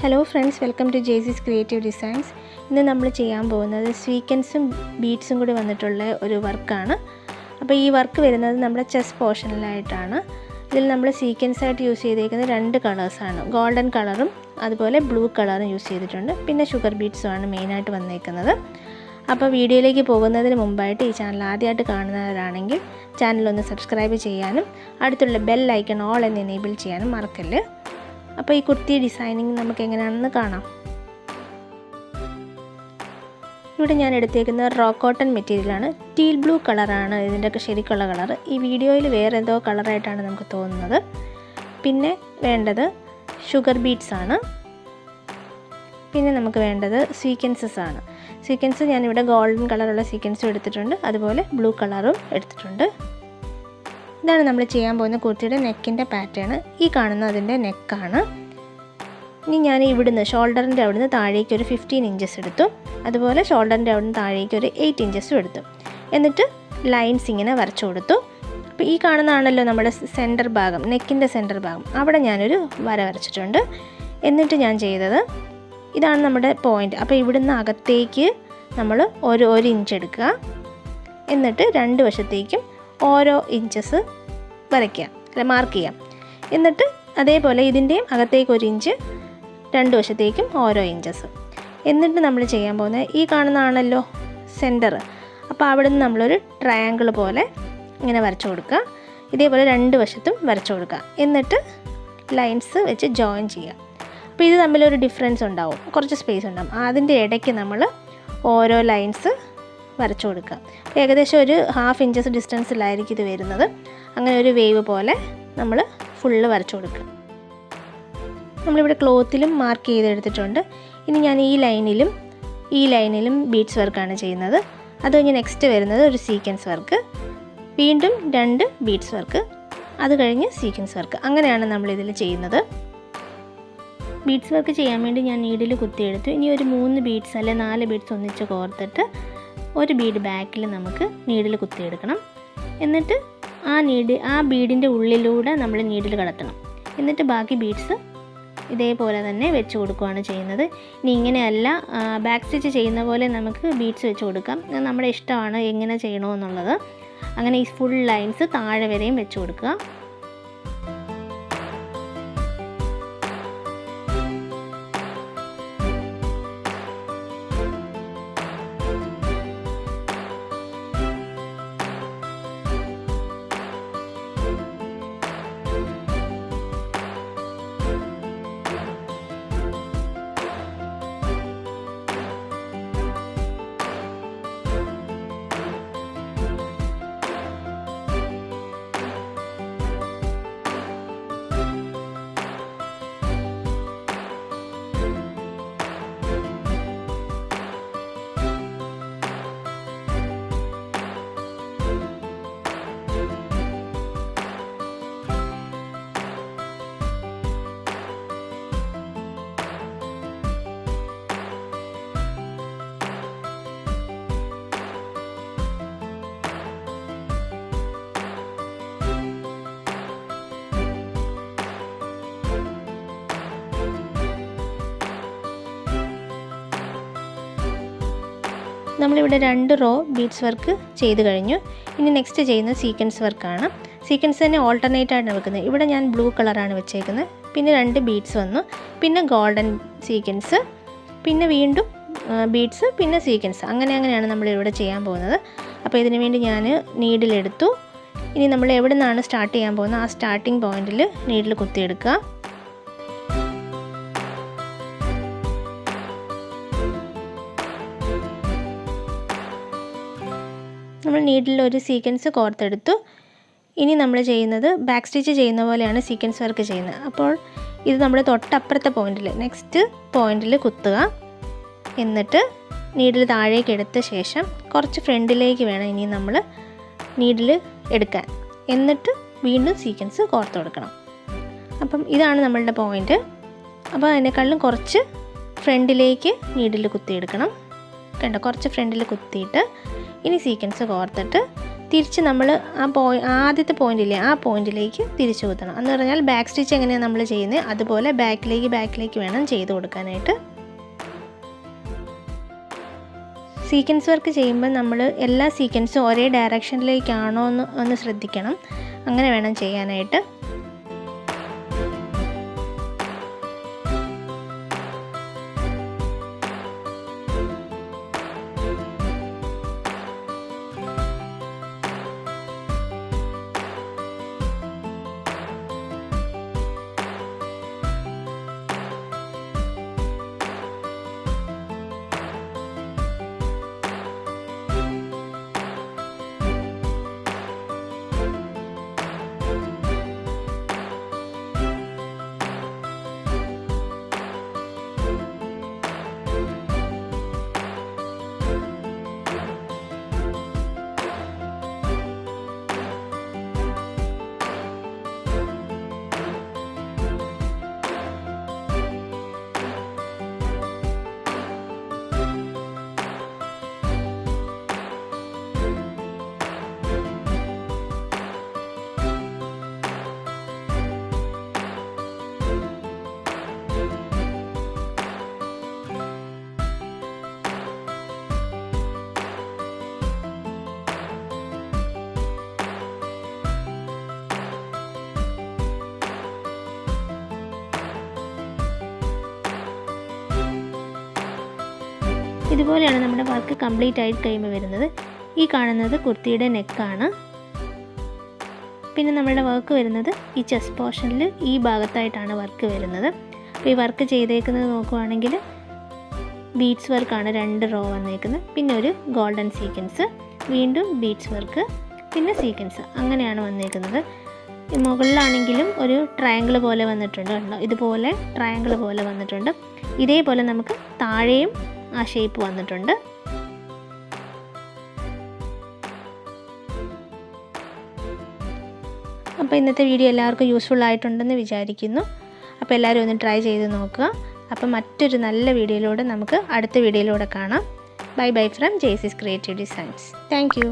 Hello friends, welcome to Jaicy's Creative Designs. ഇന്ന് നമ്മൾ ചെയ്യാൻ പോകുന്നത് സ്വീക്കൻസും ബീഡ്സും കൂടി വന്നിട്ടുള്ള ഒരു വർക്കാണ്. അപ്പോൾ ഈ വർക്ക് വരുന്നത് നമ്മുടെ ചെസ്റ്റ് പോർഷനിലായിട്ടാണ്. ഇതിൽ നമ്മൾ സീക്വൻസ് ആയിട്ട് യൂസ് ചെയ്തിരിക്കുന്നത് രണ്ട് കളേഴ്സാണ്. ഗോൾഡൻ കളറും അതുപോലെ ബ്ലൂ കളറും യൂസ് ചെയ്തിട്ടുണ്ട്. പിന്നെ ഷുഗർ ബീഡ്സുമാണ് മെയിനായിട്ട് വന്നിരിക്കുന്നത്. അപ്പോൾ വീഡിയോയിലേക്ക് പോകുന്നതിന് മുമ്പായിട്ട് ഈ ചാനൽ ആദ്യമായിട്ട് കാണുന്നവരാണെങ്കിൽ ചാനലൊന്ന് സബ്സ്ക്രൈബ് ചെയ്യാനും അടുത്തുള്ള ബെൽ ഐക്കൺ ഓൾ എന്ന് എനേബിൾ ചെയ്യാനും മറക്കല്ല്. അപ്പോൾ ഈ കുർത്തി ഡിസൈനിങ് നമുക്ക് എങ്ങനെയാണെന്ന് കാണാം. ഇവിടെ ഞാൻ എടുത്തേക്കുന്ന റോ കോട്ടൺ മെറ്റീരിയലാണ്. ടീൽ ബ്ലൂ കളറാണ് ഇതിൻ്റെയൊക്കെ ശരിക്കുള്ള കളർ. ഈ വീഡിയോയിൽ വേറെ എന്തോ കളറായിട്ടാണ് നമുക്ക് തോന്നുന്നത്. പിന്നെ വേണ്ടത് ഷുഗർ ബീഡ്സ് ആണ്. പിന്നെ നമുക്ക് വേണ്ടത് സീക്വൻസസ് ആണ്. സീക്വൻസ് ഞാനിവിടെ ഗോൾഡൻ കളറുള്ള സീക്വൻസും എടുത്തിട്ടുണ്ട്, അതുപോലെ ബ്ലൂ കളറും എടുത്തിട്ടുണ്ട്. ഇതാണ് നമ്മൾ ചെയ്യാൻ പോകുന്ന കുർത്തിയുടെ നെക്കിൻ്റെ പാറ്റേൺ. ഈ കാണുന്ന അതിൻ്റെ നെക്കാണ്. ഇനി ഞാൻ ഇവിടുന്ന് ഷോൾഡറിൻ്റെ അവിടുന്ന് താഴേക്ക് ഒരു 15 ഇഞ്ചസ് എടുത്തു, അതുപോലെ ഷോൾഡറിൻ്റെ അവിടുന്ന് താഴേക്ക് ഒരു 8 ഇഞ്ചസും എടുത്തു. എന്നിട്ട് ലൈൻസ് ഇങ്ങനെ വരച്ചു കൊടുത്തു. അപ്പോൾ ഈ കാണുന്നതാണല്ലോ നമ്മുടെ സെൻറ്റർ ഭാഗം, നെക്കിൻ്റെ സെൻറ്റർ ഭാഗം. അവിടെ ഞാനൊരു വര വരച്ചിട്ടുണ്ട്. എന്നിട്ട് ഞാൻ ചെയ്തത് ഇതാണ് നമ്മുടെ പോയിൻ്റ്. അപ്പോൾ ഇവിടുന്ന് അകത്തേക്ക് നമ്മൾ ഒരു ഇഞ്ച് എടുക്കുക. എന്നിട്ട് രണ്ട് വശത്തേക്കും ഓരോ ഇഞ്ചസ് വരയ്ക്കുക, അല്ല മാർക്ക് ചെയ്യാം. എന്നിട്ട് അതേപോലെ ഇതിൻ്റെയും അകത്തേക്ക് ഒരു ഇഞ്ച്, രണ്ട് വശത്തേക്കും ഓരോ ഇഞ്ചസ്. എന്നിട്ട് നമ്മൾ ചെയ്യാൻ പോകുന്നത് ഈ കാണുന്നതാണല്ലോ സെൻറ്റർ. അപ്പോൾ അവിടെ നിന്ന് നമ്മളൊരു ട്രയാങ്കിൾ പോലെ ഇങ്ങനെ വരച്ചു കൊടുക്കുക. ഇതേപോലെ രണ്ട് വശത്തും വരച്ചു കൊടുക്കുക. എന്നിട്ട് ലൈൻസ് വെച്ച് ജോയിൻ ചെയ്യുക. അപ്പോൾ ഇത് തമ്മിലൊരു ഡിഫറൻസ് ഉണ്ടാവും, കുറച്ച് സ്പേസ് ഉണ്ടാവും. അതിൻ്റെ ഇടയ്ക്ക് നമ്മൾ ഓരോ ലൈൻസ് വരച്ചു കൊടുക്കുക. അപ്പോൾ ഏകദേശം ഒരു 1/2 ഇഞ്ചസ് ഡിസ്റ്റൻസിലായിരിക്കും ഇത് വരുന്നത്. അങ്ങനെ ഒരു വേവ് പോലെ നമ്മൾ ഫുള്ള് വരച്ചു കൊടുക്കുക. നമ്മളിവിടെ ക്ലോത്തിലും മാർക്ക് ചെയ്തെടുത്തിട്ടുണ്ട്. ഇനി ഞാൻ ഈ ലൈനിലും ബീഡ്സ് വർക്കാണ് ചെയ്യുന്നത്. അത് കഴിഞ്ഞ് നെക്സ്റ്റ് വരുന്നത് ഒരു സീക്വൻസ് വർക്ക്, വീണ്ടും 2 ബീഡ്സ് വർക്ക്, അത് കഴിഞ്ഞ് സീക്വൻസ് വർക്ക്. അങ്ങനെയാണ് നമ്മളിതിൽ ചെയ്യുന്നത്. ബീഡ്സ് വർക്ക് ചെയ്യാൻ വേണ്ടി ഞാൻ നീഡിൽ കുത്തിയെടുത്തു. ഇനി ഒരു 3 ബീഡ്സ് അല്ലെ 4 ബീഡ്സ് ഒന്നിച്ച് കോർത്തിട്ട് ഒരു ബീഡ് ബാക്കിൽ നമുക്ക് നീഡിൽ കുത്തിയെടുക്കണം. എന്നിട്ട് ആ ബീഡിൻ്റെ ഉള്ളിലൂടെ നമ്മൾ നീഡിൽ കടത്തണം. എന്നിട്ട് ബാക്കി ബീഡ്സ് ഇതേപോലെ തന്നെ വെച്ച് കൊടുക്കുകയാണ് ചെയ്യുന്നത്. ഇനി ഇങ്ങനെയല്ല, ബാക്ക് സ്റ്റിച്ച് ചെയ്യുന്ന പോലെ നമുക്ക് ബീഡ്സ് വെച്ച് കൊടുക്കാം. നമ്മുടെ ഇഷ്ടമാണ് എങ്ങനെ ചെയ്യണമെന്നുള്ളത്. അങ്ങനെ ഈ ഫുൾ ലൈൻസ് താഴെ വരെയും വെച്ച് കൊടുക്കുക. നമ്മളിവിടെ 2 റോ ബീഡ്സ് വർക്ക് ചെയ്ത് കഴിഞ്ഞു. ഇനി നെക്സ്റ്റ് ചെയ്യുന്നത് സീക്വൻസ് വർക്കാണ്. സീക്വൻസ് തന്നെ ഓൾട്ടർനേറ്റ് ആയിട്ടാണ് വെക്കുന്നത്. ഇവിടെ ഞാൻ ബ്ലൂ കളറാണ് വെച്ചേക്കുന്നത്. പിന്നെ 2 ബീഡ്സ് വന്നു, പിന്നെ ഗോൾഡൻ സീക്വൻസ്, പിന്നെ വീണ്ടും ബീഡ്സ്, പിന്നെ സീക്വൻസ്. അങ്ങനെയാണ് നമ്മളിവിടെ ചെയ്യാൻ പോകുന്നത്. അപ്പോൾ ഇതിനു വേണ്ടി ഞാൻ നീഡിലെടുത്തു. ഇനി നമ്മൾ എവിടെ നിന്നാണ് സ്റ്റാർട്ട് ചെയ്യാൻ പോകുന്നത് ആ സ്റ്റാർട്ടിങ് പോയിന്റിൽ നീഡിൽ കുത്തിയെടുക്കുക. നമ്മൾ നീഡിൽ ഒരു സീക്വൻസ് കോർത്തെടുത്തു. ഇനി നമ്മൾ ചെയ്യുന്നത് ബാക്ക് സ്റ്റിച്ച് ചെയ്യുന്ന പോലെയാണ് സീക്വൻസ് വർക്ക് ചെയ്യുന്നത്. അപ്പോൾ ഇത് നമ്മൾ തൊട്ടപ്പുറത്തെ പോയിന്റിൽ, നെക്സ്റ്റ് പോയിന്റിൽ കുത്തുക. എന്നിട്ട് നീഡിൽ താഴേക്ക് എടുത്ത ശേഷം കുറച്ച് ഫ്രണ്ടിലേക്ക് വേണം ഇനി നമ്മൾ നീഡിൽ എടുക്കാൻ. എന്നിട്ട് വീണ്ടും സീക്വൻസ് കോർത്ത് കൊടുക്കണം. അപ്പം ഇതാണ് നമ്മളുടെ പോയിന്റ്. അപ്പോൾ അതിനേക്കാളും കുറച്ച് ഫ്രണ്ടിലേക്ക് നീഡിൽ കുത്തിയെടുക്കണം. കണ്ടോ, കുറച്ച് ഫ്രണ്ടിൽ കുത്തിയിട്ട് ഇനി സീക്വൻസ് കോർത്തിട്ട് തിരിച്ച് നമ്മൾ ആദ്യത്തെ പോയിന്റില്ലേ ആ പോയിന്റിലേക്ക് തിരിച്ചു കുത്തണം. എന്ന് പറഞ്ഞാൽ ബാക്ക് സ്റ്റിച്ച് എങ്ങനെയാണ് നമ്മൾ ചെയ്യുന്നത് അതുപോലെ ബാക്കിലേക്ക് വേണം ചെയ്ത് കൊടുക്കാനായിട്ട്. സീക്വൻസ് വർക്ക് ചെയ്യുമ്പോൾ നമ്മൾ എല്ലാ സീക്വൻസും ഒരേ ഡയറക്ഷനിലേക്കാണോ എന്ന് ഒന്ന് ശ്രദ്ധിക്കണം. അങ്ങനെ വേണം ചെയ്യാനായിട്ട്. ഇതുപോലെയാണ് നമ്മുടെ വർക്ക് കംപ്ലീറ്റ് ആയിട്ട് കഴിയുമ്പോൾ വരുന്നത്. ഈ കാണുന്നത് കുർത്തിയുടെ നെക്കാണ്. പിന്നെ നമ്മളുടെ വർക്ക് വരുന്നത് ഈ ചെസ്റ്റ് പോർഷനിൽ ഈ ഭാഗത്തായിട്ടാണ് വർക്ക് വരുന്നത്. അപ്പോൾ ഈ വർക്ക് ചെയ്തേക്കുന്നത് നോക്കുവാണെങ്കിൽ ബീഡ്സ് വർക്കാണ് 2 റോ വന്നേക്കുന്നത്. പിന്നെ ഒരു ഗോൾഡൻ സീക്വൻസ്, വീണ്ടും ബീഡ്സ് വർക്ക്, പിന്നെ സീക്വൻസ്, അങ്ങനെയാണ് വന്നേക്കുന്നത്. മുകളിലാണെങ്കിലും ഒരു ട്രയാങ്കിൾ പോലെ വന്നിട്ടുണ്ട് കേട്ടോ. ഇതുപോലെ ട്രയാങ്കിൾ പോലെ വന്നിട്ടുണ്ട്. ഇതേപോലെ നമുക്ക് താഴെയും ആ ഷേപ്പ് വന്നിട്ടുണ്ട്. അപ്പോൾ ഇന്നത്തെ വീഡിയോ എല്ലാവർക്കും യൂസ്ഫുൾ ആയിട്ടുണ്ടെന്ന് വിചാരിക്കുന്നു. അപ്പോൾ എല്ലാവരും ഒന്ന് ട്രൈ ചെയ്ത് നോക്കുക. അപ്പോൾ മറ്റൊരു നല്ല വീഡിയോയിലൂടെ നമുക്ക് അടുത്ത വീഡിയോയിലൂടെ കാണാം. Bye bye from ജെയ്സീസ് creative designs. Thank you.